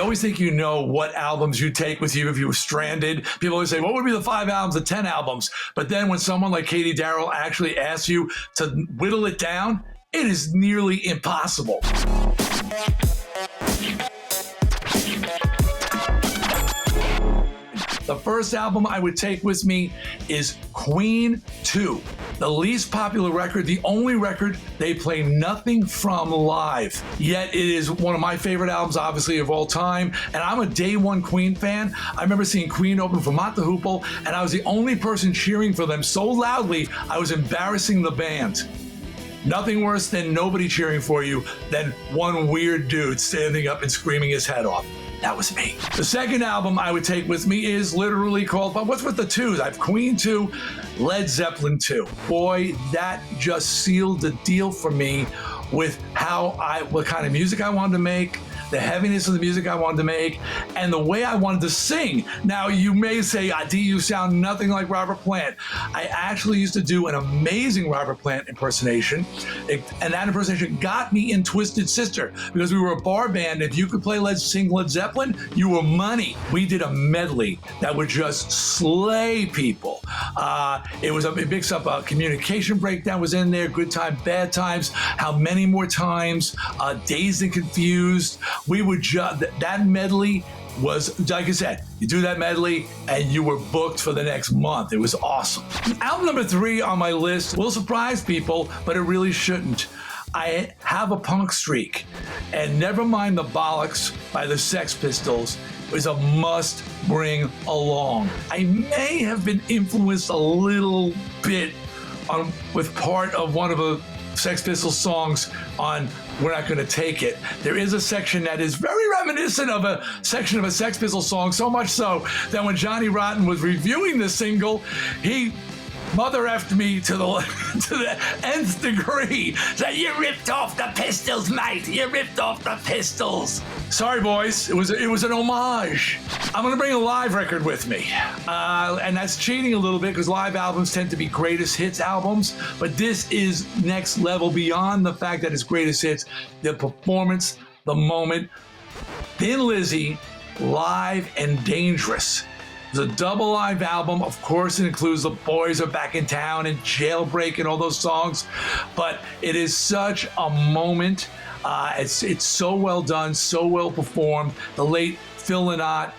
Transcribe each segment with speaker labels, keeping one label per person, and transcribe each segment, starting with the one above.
Speaker 1: always think you know what albums you take with you if you were stranded. People always say, what would be the 5 albums, the 10 albums? But then when someone like Katie Darrell actually asks you to whittle it down, it is nearly impossible. The first album I would take with me is Queen II, the least popular record, the only record they play nothing from live. Yet it is one of my favorite albums, obviously, of all time. And I'm a day one Queen fan. I remember seeing Queen open for Mott the Hoople, and I was the only person cheering for them so loudly, I was embarrassing the band. Nothing worse than nobody cheering for you than one weird dude standing up and screaming his head off. That was me. The second album I would take with me is literally called, but what's with the twos? I have Queen II, Led Zeppelin II. Boy, that just sealed the deal for me with what kind of music I wanted to make, the heaviness of the music I wanted to make, and the way I wanted to sing. Now, you may say, Dee, you sound nothing like Robert Plant. I actually used to do an amazing Robert Plant impersonation, and that impersonation got me in Twisted Sister, because we were a bar band. If you could sing Led Zeppelin, you were money. We did a medley that would just slay people. It mixed up Communication Breakdown was in there, Good Time, Bad Times, How Many More Times, Dazed and Confused. We would that medley was, like I said, you do that medley and you were booked for the next month. It was awesome. Album number 3 on my list will surprise people, but it really shouldn't. I have a punk streak, and Never Mind the Bollocks by the Sex Pistols is a must bring along. I may have been influenced a little bit with part of one of the Sex Pistols songs on We're Not Gonna Take It. There is a section that is very reminiscent of a section of a Sex Pistols song, so much so that when Johnny Rotten was reviewing the single, he mother effed me to the nth degree. That you ripped off the Pistols, mate. You ripped off the Pistols. Sorry, boys. It was an homage. I'm gonna bring a live record with me, and that's cheating a little bit because live albums tend to be greatest hits albums. But this is next level beyond the fact that it's greatest hits. The performance, the moment. Thin Lizzy, Live and Dangerous. It's a double live album. Of course, it includes The Boys Are Back in Town and Jailbreak and all those songs, but it is such a moment. It's so well done, so well performed. The late Phil Lynott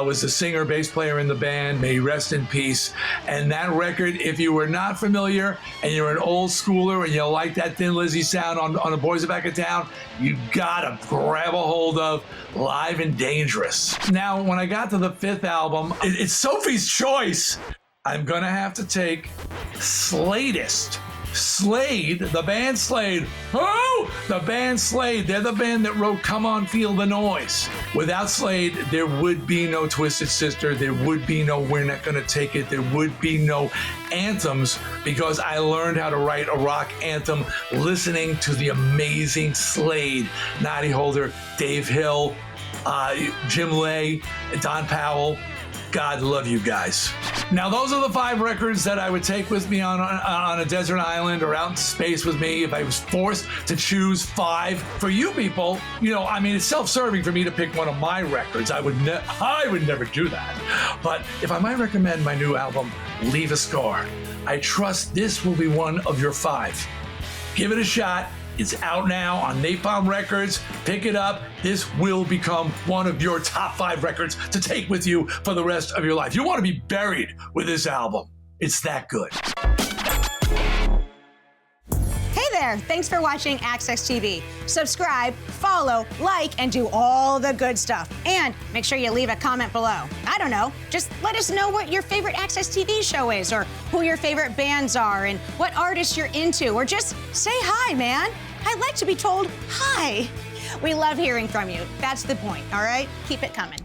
Speaker 1: was the singer, bass player in the band. May he rest in peace. And that record, if you were not familiar and you're an old schooler and you like that Thin Lizzy sound on The Boys Are Back in Town, you gotta grab a hold of Live and Dangerous. Now, when I got to the 5th album, it's Sophie's Choice. I'm gonna have to take Sladist. Slade, the band Slade. Oh, the band Slade. They're the band that wrote Come On, Feel the Noise. Without Slade, there would be no Twisted Sister. There would be no We're Not Gonna Take It. There would be no anthems, because I learned how to write a rock anthem listening to the amazing Slade. Noddy Holder, Dave Hill, Jim Lay, Don Powell. God love you guys. Now, those are the 5 records that I would take with me on a desert island or out in space with me if I was forced to choose 5. For you people, it's self-serving for me to pick one of my records. I would never do that. But if I might recommend my new album, Leave a Scar, I trust this will be one of your 5. Give it a shot. It's out now on Napalm Records. Pick it up. This will become one of your top 5 records to take with you for the rest of your life. You want to be buried with this album. It's that good.
Speaker 2: Hey there. Thanks for watching AXS TV. Subscribe, follow, like, and do all the good stuff. And make sure you leave a comment below. I don't know. Just let us know what your favorite AXS TV show is, or who your favorite bands are, and what artists you're into, or just say hi, man. I like to be told hi. We love hearing from you. That's the point, all right? Keep it coming.